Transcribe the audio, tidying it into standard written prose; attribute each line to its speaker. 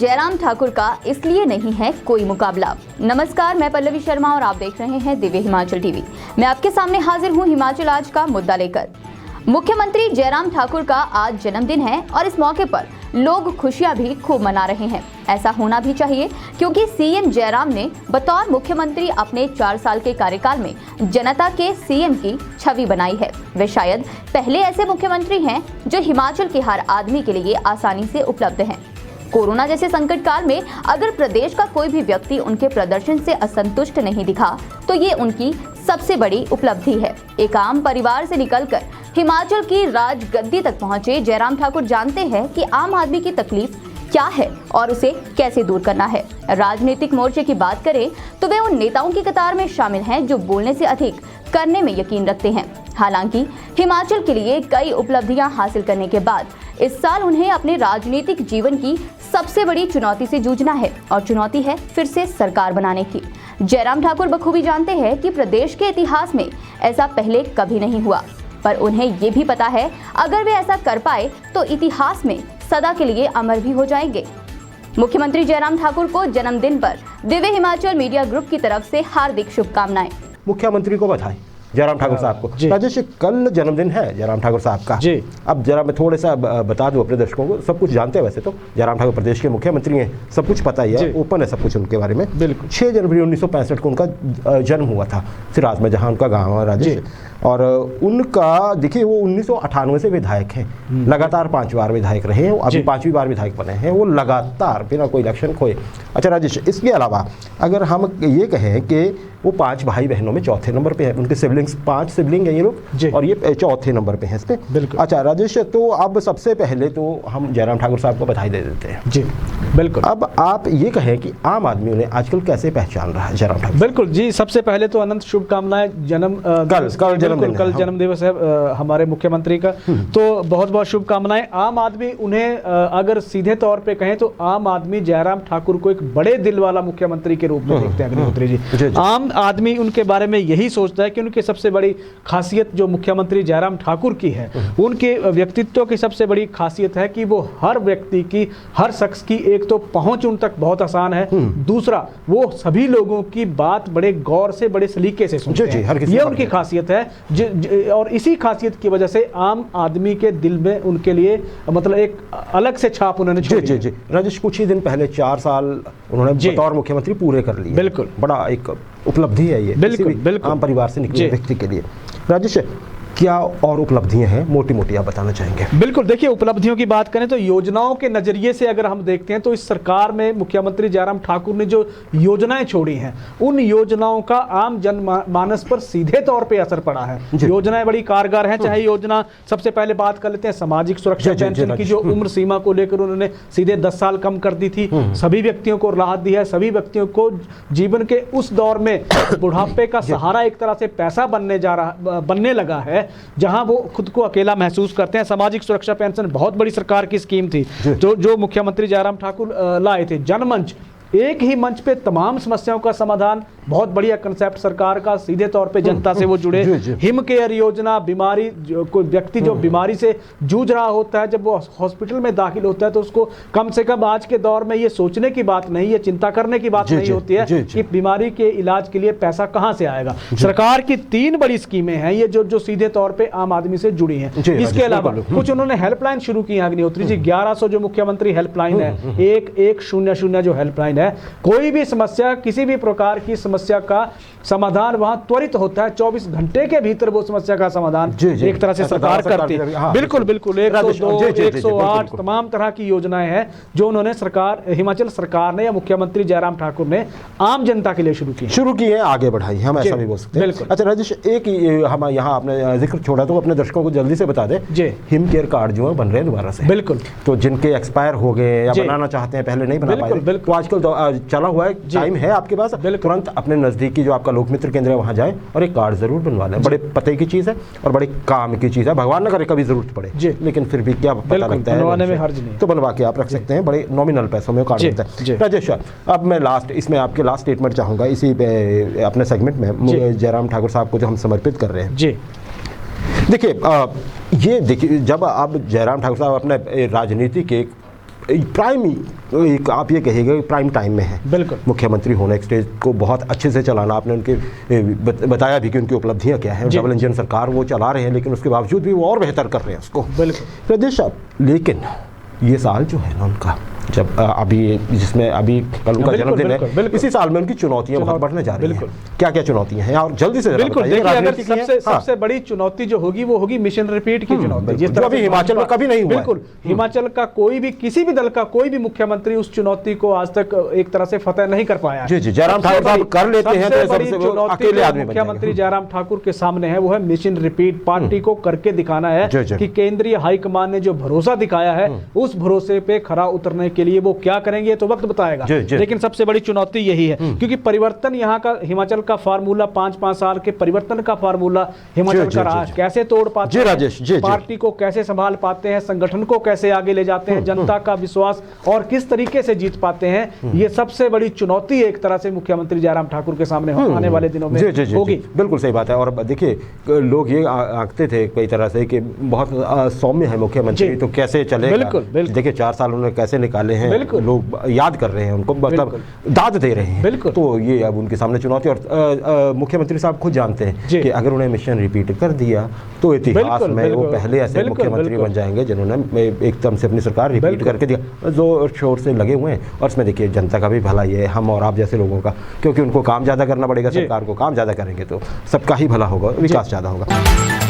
Speaker 1: जयराम ठाकुर का इसलिए नहीं है कोई मुकाबला। नमस्कार, मैं पल्लवी शर्मा और आप देख रहे हैं दिव्य हिमाचल टीवी। मैं आपके सामने हाजिर हूं हिमाचल आज का मुद्दा लेकर। मुख्यमंत्री जयराम ठाकुर का आज जन्मदिन है और इस मौके पर लोग खुशियां भी खूब मना रहे हैं। ऐसा होना भी चाहिए क्योंकि सीएम जयराम ने बतौर मुख्यमंत्री अपने 4 साल के कार्यकाल में जनता के सीएम की छवि बनाई है। वे शायद पहले ऐसे मुख्यमंत्री हैं जो हिमाचल के हर आदमी के लिए आसानी से उपलब्ध हैं। कोरोना जैसे संकट काल में अगर प्रदेश का कोई भी व्यक्ति उनके प्रदर्शन से असंतुष्ट नहीं दिखा तो ये उनकी सबसे बड़ी उपलब्धि है। एक आम परिवार से निकलकर हिमाचल की राजगद्दी तक पहुंचे जयराम ठाकुर जानते हैं कि आम आदमी की तकलीफ क्या है और उसे कैसे दूर करना है। राजनीतिक मोर्चे की बात करें तो वे उन नेताओं की कतार में शामिल हैं जो बोलने से अधिक करने में यकीन रखते हैं। हालांकि हिमाचल के लिए कई उपलब्धियां हासिल करने के बाद इस साल उन्हें अपने राजनीतिक जीवन की सबसे बड़ी चुनौती से जूझना है और चुनौती है फिर से सरकार बनाने की। जयराम ठाकुर बखूबी जानते हैं कि प्रदेश के इतिहास में ऐसा पहले कभी नहीं हुआ, पर उन्हें ये भी पता है अगर वे ऐसा कर पाए तो इतिहास में सदा के लिए अमर भी हो जाएंगे। मुख्यमंत्री जयराम ठाकुर को जन्मदिन पर दिव्य हिमाचल मीडिया ग्रुप की तरफ से हार्दिक शुभकामनाएं।
Speaker 2: मुख्यमंत्री को बधाई जयराम ठाकुर साहब को। राजेश, कल जन्मदिन है जयराम ठाकुर साहब का जी। अब जरा मैं थोड़ा सा बता दूं अपने दर्शकों को, सब कुछ जानते हैं वैसे तो जयराम ठाकुर प्रदेश के मुख्यमंत्री हैं, सब कुछ पता ही है, ओपन है सब कुछ उनके बारे में। बिल्कुल 6 जनवरी 1965 को उनका जन्म हुआ था सिराज में, जहाँ उनका गाँव है राजेश। और उनका देखिए वो 1998 से विधायक हैं, लगातार 5 बार विधायक रहे हैं, अभी 5वीं बार विधायक बने हैं वो लगातार बिना कोई इलेक्शन खोए। अच्छा राजेश, इसके अलावा अगर हम ये कहें कि वो 5 भाई बहनों में चौथे नंबर पे है, उनके सिबलिंग्स 5 सिबलिंग हैं ये लोग और ये चौथे नंबर पे हैं इस पे। बिल्कुल। अच्छा राजेश, तो अब सबसे पहले तो हम जयराम ठाकुर साहब को बधाई दे देते हैं जी। बिल्कुल। अब आप ये कहें कि आम आदमी उन्हें आजकल कैसे पहचान रहा है जयराम ठाकुर?
Speaker 3: बिल्कुल जी, सबसे पहले तो अनंत शुभकामनाएं। कल जन्म दिवस है हमारे मुख्यमंत्री का, तो बहुत बहुत शुभकामनाएं। आम आदमी उन्हें अगर सीधे तौर पे कहें तो आम आदमी जयराम ठाकुर को एक बड़े दिल वाला मुख्यमंत्री के रूप में देखते हैं अग्निहोत्री जी। आम आदमी उनके बारे में यही सोचता है कि उनकी सबसे बड़ी खासियत जो मुख्यमंत्री जयराम ठाकुर की है, उनके व्यक्तित्व की सबसे बड़ी खासियत है कि वो हर व्यक्ति की, हर शख्स की एक तो पहुंच उन तक बहुत आसान है, दूसरा वो सभी लोगों की बात बड़े गौर से, बड़े सलीके से सुनते हैं। ये उनकी खासियत है और इसी खासियत की वजह से आम आदमी के दिल में उनके लिए मतलब एक अलग से छाप उन्होंने छोड़ी।
Speaker 2: जी जी राजेश, कुछ ही दिन पहले 4 साल उन्होंने बतौर मुख्यमंत्री पूरे कर लिए।
Speaker 3: बिल्कुल,
Speaker 2: बड़ा एक उपलब्धि है ये बिल्कुल आम परिवार से निकले व्यक्ति के लिए। राजेश, क्या और उपलब्धियां हैं मोटी मोटी आप बताना चाहेंगे?
Speaker 3: बिल्कुल, देखिए उपलब्धियों की बात करें तो योजनाओं के नजरिए से अगर हम देखते हैं तो इस सरकार में मुख्यमंत्री जयराम ठाकुर ने जो योजनाएं छोड़ी हैं उन योजनाओं का आम जनमानस पर सीधे तौर पे असर पड़ा है। योजनाएं बड़ी कारगर हैं। चाहे योजना, सबसे पहले बात कर लेते हैं सामाजिक सुरक्षा पेंशन की, जो उम्र सीमा को लेकर उन्होंने सीधे 10 साल कम कर दी थी, सभी व्यक्तियों को राहत दी है, सभी व्यक्तियों को जीवन के उस दौर में बुढ़ापे का सहारा एक तरह से पैसा बनने लगा है जहां वो खुद को अकेला महसूस करते हैं। सामाजिक सुरक्षा पेंशन बहुत बड़ी सरकार की स्कीम थी जो मुख्यमंत्री जयराम ठाकुर लाए थे। जनमंच, एक ही मंच पे तमाम समस्याओं का समाधान, बहुत बढ़िया कंसेप्ट सरकार का, सीधे तौर पे जनता से वो जुड़े। हिम केयर योजना, बीमारी, कोई व्यक्ति जो बीमारी से जूझ रहा होता है, जब वो हॉस्पिटल में दाखिल होता है तो उसको कम से कम आज के दौर में ये सोचने की बात नहीं है, चिंता करने की बात नहीं होती है कि बीमारी के इलाज के लिए पैसा कहां से आएगा। सरकार की 3 बड़ी स्कीमें हैं ये जो सीधे तौर पर आम आदमी से जुड़ी हैं। इसके अलावा कुछ उन्होंने हेल्पलाइन शुरू की है अग्निहोत्री जी, 1100 जो मुख्यमंत्री हेल्पलाइन है, 1100 जो हेल्पलाइन है, कोई भी समस्या, किसी भी प्रकार की समस्या का समाधान वहां त्वरित होता है। 24 घंटे के भीतर वो समस्या का समाधान एक तरह से सरकार करती है। बिल्कुल बिल्कुल, 102, 108 तमाम तरह की योजनाएं हैं जो उन्होंने हिमाचल सरकार ने या मुख्यमंत्री जयराम ठाकुर ने आम जनता के लिए शुरू की है, आगे बढ़ाई, हम ऐसा भी बोल सकते हैं। बिल्कुल। अच्छा राजेश, एक हम यहाँ आपने जिक्र छोड़ा तो अपने दर्शकों को जल्दी से बता दें, हिम केयर कार्ड जो है बन रहे हैं दोबारा से। बिल्कुल। तो जिनके एक्सपायर हो गए या बनाना चाहते हैं, पहले नहीं बना पाए, तो आजकल चला हुआ है, टाइम है आपके पास, तुरंत अपने नजदीकी जो आपका लोकमित्र केंद्र है वहां जाए और एक कार्ड जरूर बनवा लें। बड़े पते की चीज है और बड़े काम की चीज है, भगवान न करे कभी जरूरत पड़े, लेकिन फिर भी क्या पता लगता है तो बनवा के आप रख सकते हैं, बड़े नॉमिनल पैसों में कार्ड मिलता है। राजेश, अब मैं इसमें आपके लास्ट स्टेटमेंट चाहूंगा इसी अपने सेगमेंट में जयराम ठाकुर साहब को जो हम समर्पित कर रहे हैं जी। देखिए जब अब जयराम ठाकुर साहब अपने राजनीति के
Speaker 2: प्राइम, आप ये कहिएगा प्राइम टाइम में है
Speaker 3: बिल्कुल
Speaker 2: मुख्यमंत्री होना। एक स्टेज को बहुत अच्छे से चलाना, आपने उनके बताया भी कि उनकी उपलब्धियां क्या है। डबल इंजन सरकार वो चला रहे हैं, लेकिन उसके बावजूद भी वो और बेहतर कर रहे हैं उसको।
Speaker 3: बिल्कुल
Speaker 2: प्रदेश लेकिन ये साल जो है ना उनका, जब अभी जिसमें अभी कल उनका जन्मदिन है, इसी साल में उनकी चुनौतियां बहुत बढ़ने जा रही हैं। क्या क्या चुनौतियां हैं और जल्दी से
Speaker 3: बिल्कुल देखिए, अगर सबसे बड़ी चुनौती जो होगी वो होगी मिशन रिपीट की चुनौती, जिस तरह
Speaker 2: अभी हिमाचल में कभी नहीं हुआ।
Speaker 3: बिल्कुल हिमाचल का कोई भी, किसी भी दल का कोई भी मुख्यमंत्री उस चुनौती को आज तक एक तरह से फतेह नहीं कर पाया।
Speaker 2: जी जी, जयराम ठाकुर साहब कर लेते हैं तो
Speaker 3: सबसे बड़ी चुनौती मुख्यमंत्री जयराम ठाकुर के सामने है वो है मिशन रिपीट। पार्टी को करके दिखाना है कि केंद्रीय हाईकमान ने जो भरोसा दिखाया है उस भरोसे पे खरा उतरने के लिए वो क्या करेंगे तो वक्त बताएगा। लेकिन सबसे बड़ी चुनौती यही है, क्योंकि परिवर्तन यहाँ का, हिमाचल का फार्मूला 5-5 साल के परिवर्तन का फार्मूला हिमाचल का रहा। कैसे तोड़ पाते हैं पार्टी को, कैसे संभाल पाते हैं संगठन को, कैसे आगे ले जाते हैं, जनता का विश्वास और किस तरीके से जीत पाते हैं, ये सबसे बड़ी चुनौती एक तरह से मुख्यमंत्री जयराम ठाकुर के सामने आने वाले दिनों में होगी।
Speaker 2: बिल्कुल सही बात है। और देखिए, लोग ये आंकते थे कई तरह से कि बहुत सौम्य है मुख्यमंत्री, तो कैसे चलेगा। देखिए 4 साल उन्होंने कैसे निकाले हैं, लोग याद कर रहे हैं उनको, मतलब दाद दे रहे हैं। तो ये अब उनके सामने चुनौती। और मुख्यमंत्री साहब खुद जानते हैं कि अगर उन्हें मिशन रिपीट कर दिया तो इतिहास में वो पहले ऐसे मुख्यमंत्री बन जाएंगे जिन्होंने एकदम से अपनी सरकार रिपीट करके दिया। जोर शोर से लगे हुए हैं और इसमें देखिए जनता का भी भला ये है, हम और आप जैसे लोगों का, क्योंकि उनको काम ज़्यादा करना पड़ेगा। सरकार को काम ज़्यादा करेंगे तो सबका ही भला होगा, विकास ज़्यादा होगा।